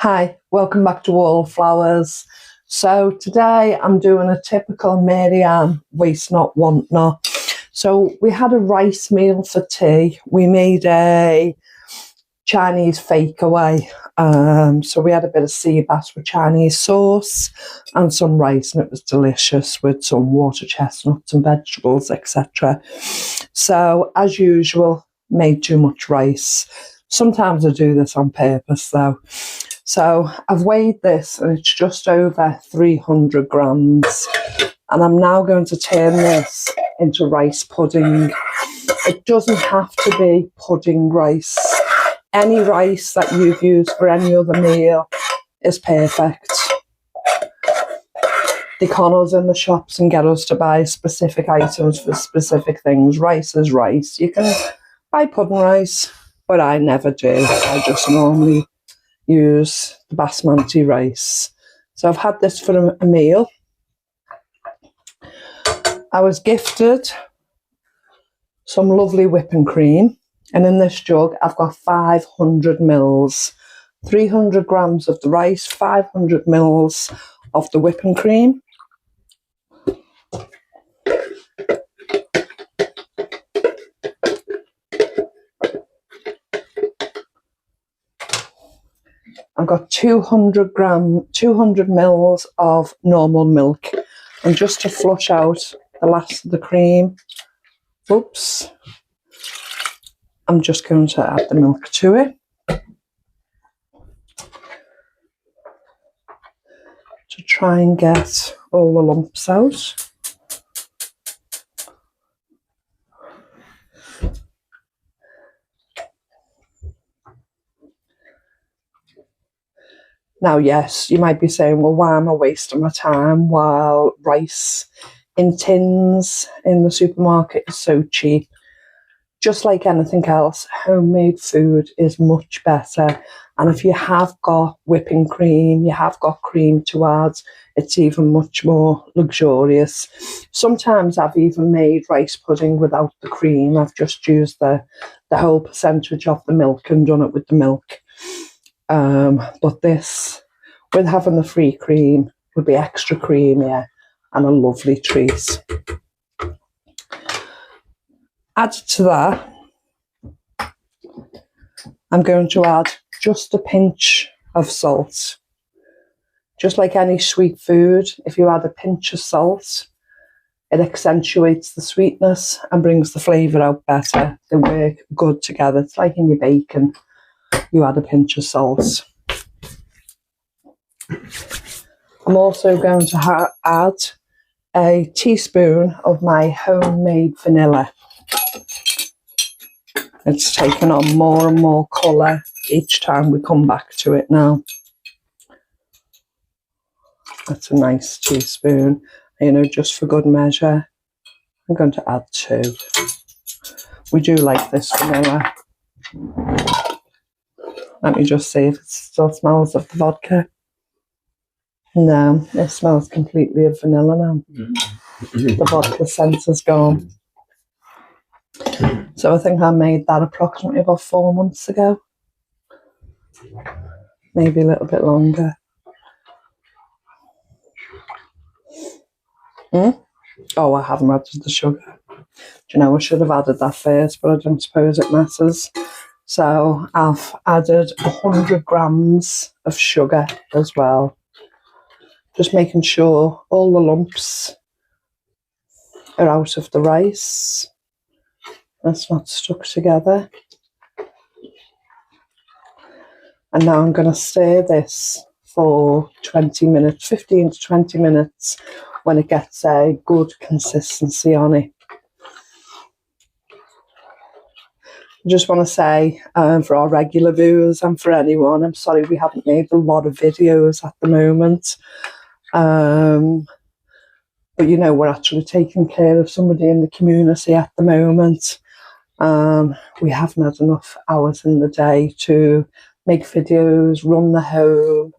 Hi, welcome back to Wallflowers. So today I'm doing a typical Mary Ann waste not, want not. So we had a rice meal for tea. We made a Chinese fakeaway. So we had a bit of sea bass with Chinese sauce and some rice, and it was delicious with some water chestnuts and vegetables, etc. So as usual, made too much rice. Sometimes I do this on purpose though. So I've weighed this and it's just over 300 grams. And I'm now going to turn this into rice pudding. It doesn't have to be pudding rice. Any rice that you've used for any other meal is perfect. They con us in the shops and get us to buy specific items for specific things. Rice is rice. You can buy pudding rice, but I never do. I just normally use the basmati rice. So I've had this for a meal. I was gifted some lovely whipping cream, and in this jug I've got 500 mils, 300 grams of the rice, 500 mils of the whipping cream. I've got 200 mils of normal milk, and just to flush out the last of the cream, oops, I'm just going to add the milk to it to try and get all the lumps out. Now, yes, you might be saying, well, why am I wasting my time while rice in tins in the supermarket is so cheap? Just like anything else, homemade food is much better. And if you have got whipping cream, you have got cream to add, it's even much more luxurious. Sometimes I've even made rice pudding without the cream. I've just used the whole percentage of the milk and done it with the milk. But this, with having the free cream, would be extra creamier and a lovely treat. Added to that, I'm going to add just a pinch of salt. Just like any sweet food, if you add a pinch of salt, it accentuates the sweetness and brings the flavour out better. They work good together. It's like in your bacon. You add a pinch of salt. I'm also going to add a teaspoon of my homemade vanilla. It's taken on more and more colour each time we come back to it now. That's a nice teaspoon. You know, just for good measure, I'm going to add 2. We do like this vanilla. Let me just see if it still smells of the vodka. No, it smells completely of vanilla now. The vodka scent is gone. So I think I made that approximately about 4 months ago. Maybe a little bit longer. Oh, I haven't added the sugar. Do you know, I should have added that first, but I don't suppose it matters. So I've added 100 grams of sugar as well. Just making sure all the lumps are out of the rice. That's not stuck together. And now I'm going to stir this for 20 minutes, 15 to 20 minutes, when it gets a good consistency on it. I just want to say, for our regular viewers and for anyone, I'm sorry we haven't made a lot of videos at the moment. But you know, we're actually taking care of somebody in the community at the moment. We haven't had enough hours in the day to make videos, run the home,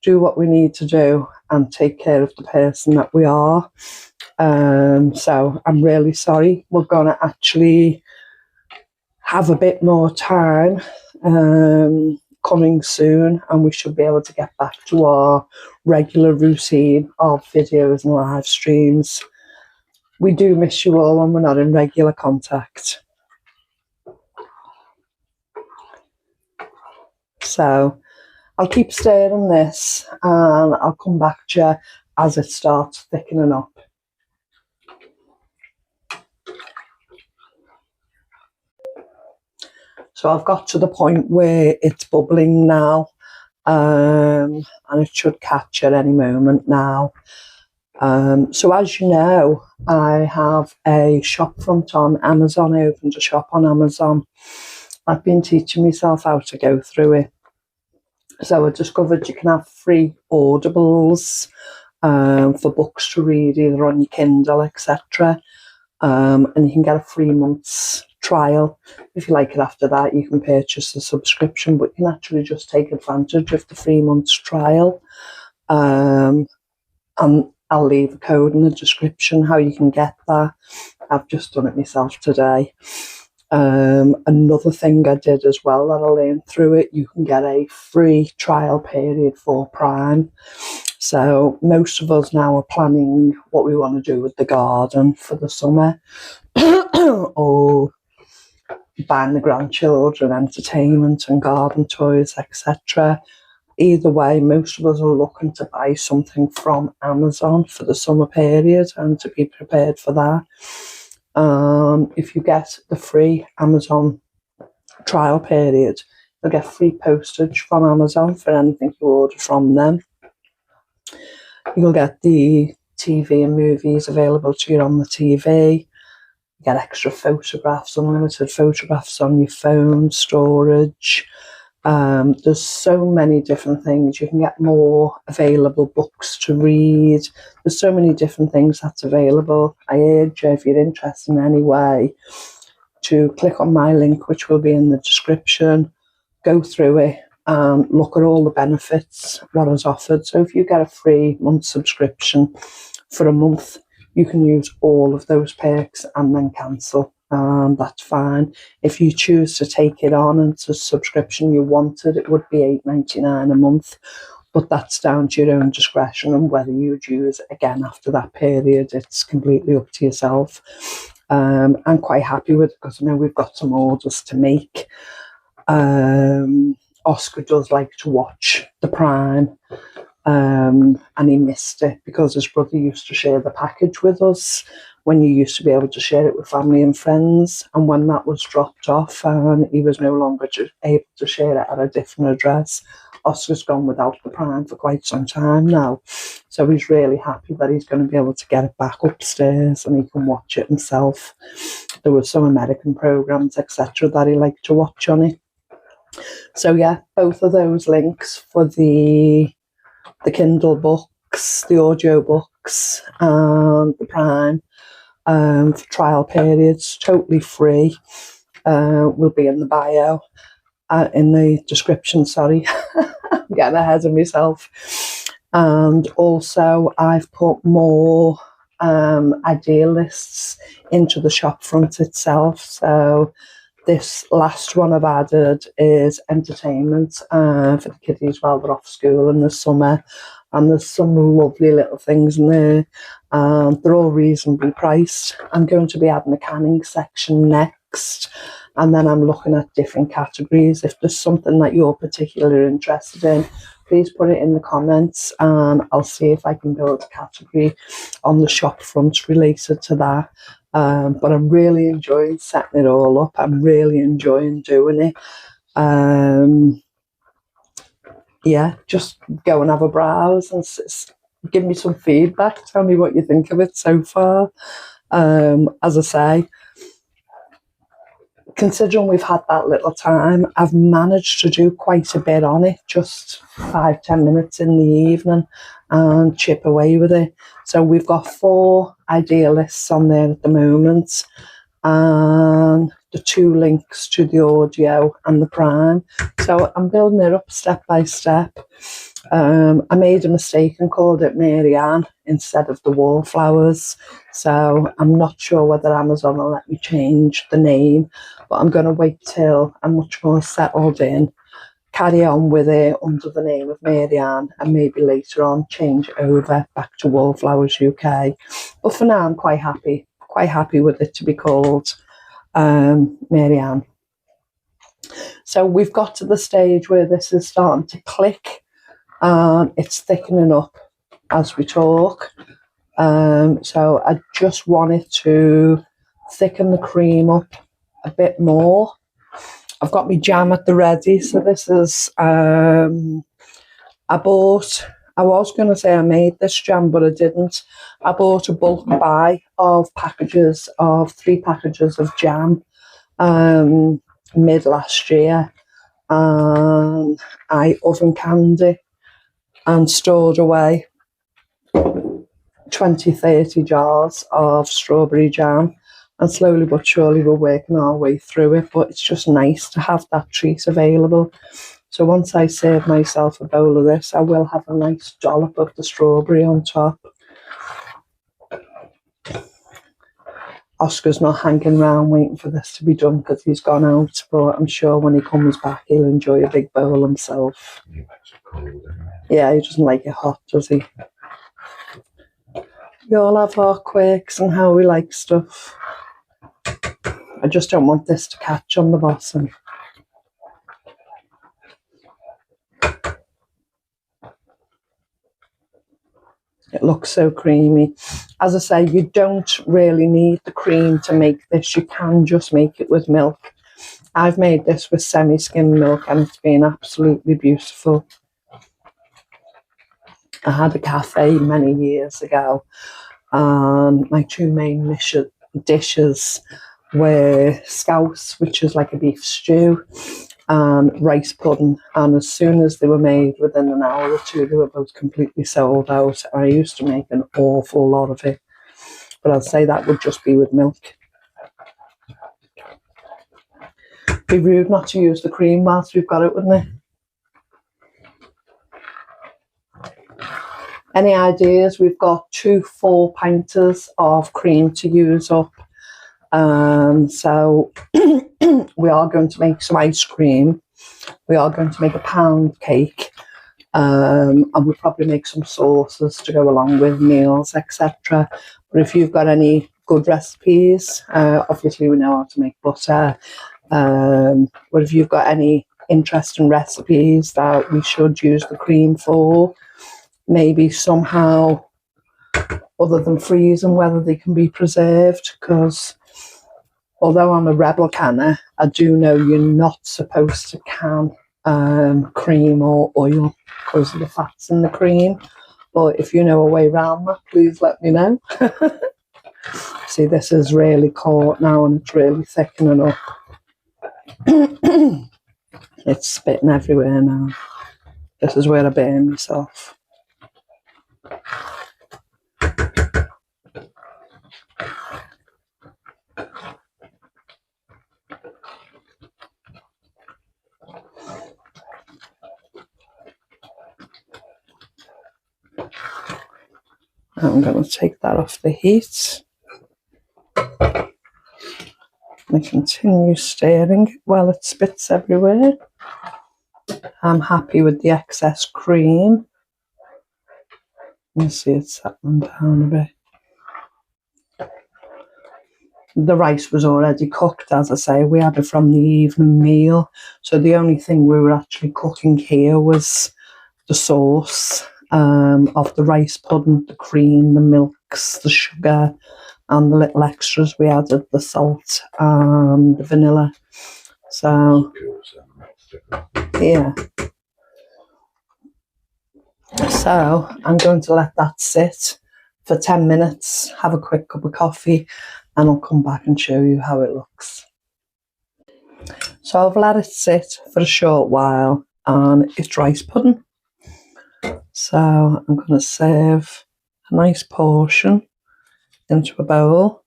do what we need to do and take care of the person that we are. So I'm really sorry. We're going to actually have a bit more time coming soon, and we should be able to get back to our regular routine of videos and live streams. We do miss you all when we're not in regular contact. So I'll keep stirring this and I'll come back to you as it starts thickening up. So I've got to the point where it's bubbling now, and it should catch at any moment now. So as you know, I have a shop front on Amazon. I opened a shop on Amazon. I've been teaching myself how to go through it. So I discovered you can have free audibles for books to read either on your Kindle, etc. And you can get a 3 months trial. If you like it after that, you can purchase the subscription, but you can actually just take advantage of the 3 months trial. And I'll leave a code in the description how you can get that. I've just done it myself today. Another thing I did as well that I learned through it, you can get a free trial period for Prime. So most of us now are planning what we want to do with the garden for the summer, or buying the grandchildren entertainment and garden toys, etc. Either way, most of us are looking to buy something from Amazon for the summer period and to be prepared for that. If you get the free Amazon trial period, you'll get free postage from Amazon for anything you order from them. You'll get the TV and movies available to you on the TV. You get extra photographs, unlimited photographs on your phone, storage. There's so many different things. You can get more available books to read. There's so many different things that's available. I urge you, if you're interested in any way, to click on my link, which will be in the description, go through it and look at all the benefits, what is offered. So if you get a free month subscription for a month, you can use all of those perks and then cancel. That's fine. If you choose to take it on and it's a subscription you wanted, it would be $8.99 a month, but that's down to your own discretion, and whether you'd use it again after that period, it's completely up to yourself. I'm quite happy with it because I know we've got some orders to make. Oscar does like to watch the Prime, and he missed it because his brother used to share the package with us when you used to be able to share it with family and friends, and when that was dropped off and he was no longer able to share it at a different address, Oscar's gone without the Prime for quite some time now. So he's really happy that he's going to be able to get it back upstairs and he can watch it himself. There were some American programs, etc., that he liked to watch on it. So yeah, both of those links for the Kindle books, the audio books, and the Prime for trial periods, totally free, will be in the bio, in the description, sorry. I'm getting ahead of myself. And also I've put more idea lists into the shop front itself. So this last one I've added is entertainment for the kiddies while they're off school in the summer. And there's some lovely little things in there. They're all reasonably priced. I'm going to be adding a canning section next. And then I'm looking at different categories. If there's something that you're particularly interested in, please put it in the comments and I'll see if I can build a category on the shop front related to that. But I'm really enjoying setting it all up. I'm really enjoying doing it. Yeah, just go and have a browse and give me some feedback. Tell me what you think of it so far. As I say, considering we've had that little time, I've managed to do quite a bit on it, just 5-10 minutes in the evening, and chip away with it. So we've got 4 idea lists on there at the moment, and the 2 links to the audio and the Prime. So I'm building it up step by step. I made a mistake and called it Mary Ann instead of the Wallflowers. So I'm not sure whether Amazon will let me change the name, but I'm going to wait till I'm much more settled in carry on with it under the name of Marianne, and maybe later on change it over back to Wallflowers UK. But for now, I'm quite happy with it to be called Marianne. So we've got to the stage where this is starting to click, and it's thickening up as we talk. So I just wanted to thicken the cream up a bit more. I've got my jam at the ready. So this is, I was going to say I made this jam, but I didn't. I bought a bulk buy of 3 packages of jam mid last year. And I oven canned it and stored away 20-30 jars of strawberry jam. And slowly but surely we're working our way through it, but it's just nice to have that treat available. So once I serve myself a bowl of this, I will have a nice dollop of the strawberry on top. Oscar's not hanging around waiting for this to be done because he's gone out, but I'm sure when he comes back he'll enjoy a big bowl himself. Yeah, he doesn't like it hot, does he? We all have our quirks and how we like stuff. I just don't want this to catch on the bottom. It looks so creamy. As I say, you don't really need the cream to make this. You can just make it with milk. I've made this with semi-skimmed milk and it's been absolutely beautiful. I had a cafe many years ago, and my 2 main dishes were scouse, which is like a beef stew, and rice pudding. And as soon as they were made, within an hour or 2, they were both completely sold out. I used to make an awful lot of it, but I'd say that would just be with milk. Be rude not to use the cream whilst we've got it, wouldn't it? Any ideas? We've got 2 4-pinters of cream to use up. So we are going to make some ice cream. We are going to make a pound cake. And we'll probably make some sauces to go along with meals, etc. But if you've got any good recipes, obviously we know how to make butter. But if you've got any interesting recipes that we should use the cream for, maybe somehow other than freezing, whether they can be preserved, because although I'm a rebel canner, I do know you're not supposed to can cream or oil because of the fats in the cream. But if you know a way around that, please let me know. See, this is really caught now and it's really thickening up. It's spitting everywhere now. This is where I burn myself. I'm going to take that off the heat and continue stirring it while it spits everywhere. I'm happy with the excess cream. You see it's settling down a bit. The rice was already cooked, as I say. We had it from the evening meal. So the only thing we were actually cooking here was the sauce of the rice pudding, the cream, the milks, the sugar, and the little extras we added, the salt and the vanilla. So, yeah. So I'm going to let that sit for 10 minutes, have a quick cup of coffee, and I'll come back and show you how it looks. So I've let it sit for a short while, and it's rice pudding. So I'm going to serve a nice portion into a bowl.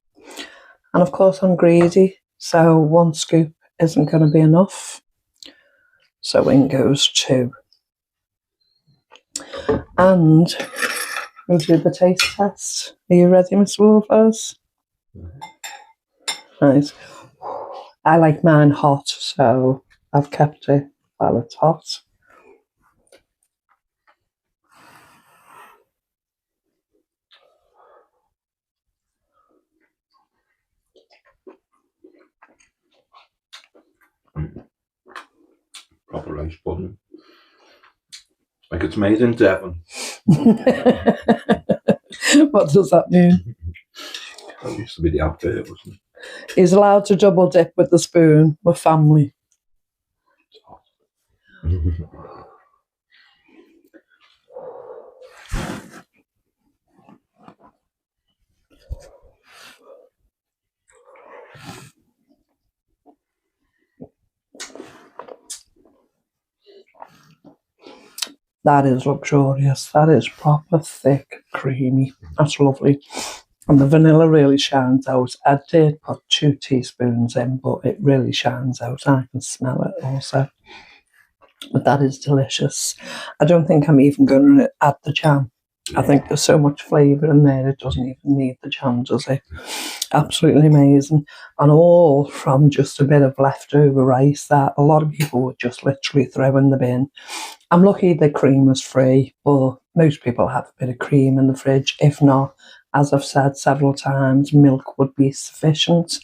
And of course I'm greedy, so 1 scoop isn't going to be enough. So in goes 2. And we'll do the taste test. Are you ready, Miss Wolfers? Nice. I like mine hot, so I've kept it while it's hot. Proper rice pudding. Like it's made in Devon. What does that mean? That used to be the advert, wasn't it? He's allowed to double dip with the spoon with family. That is luxurious. That is proper thick, creamy. That's lovely. And the vanilla really shines out. I did put 2 teaspoons in, but it really shines out. I can smell it also. But that is delicious. I don't think I'm even going to add the jam. I think there's so much flavour in there, it doesn't even need the jam, does it? Absolutely amazing. And all from just a bit of leftover rice that a lot of people would just literally throw in the bin. I'm lucky the cream was free, but most people have a bit of cream in the fridge. If not, as I've said several times, milk would be sufficient.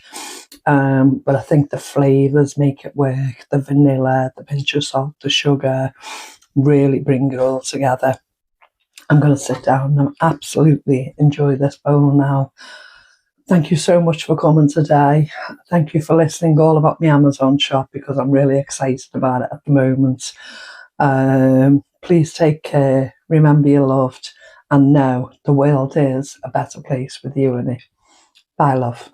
But I think the flavours make it work. The vanilla, the pinch of salt, the sugar really bring it all together. I'm going to sit down and absolutely enjoy this bowl now. Thank you so much for coming today. Thank you for listening all about my Amazon shop, because I'm really excited about it at the moment. Please take care. Remember you're loved. And know the world is a better place with you in it. Bye, love.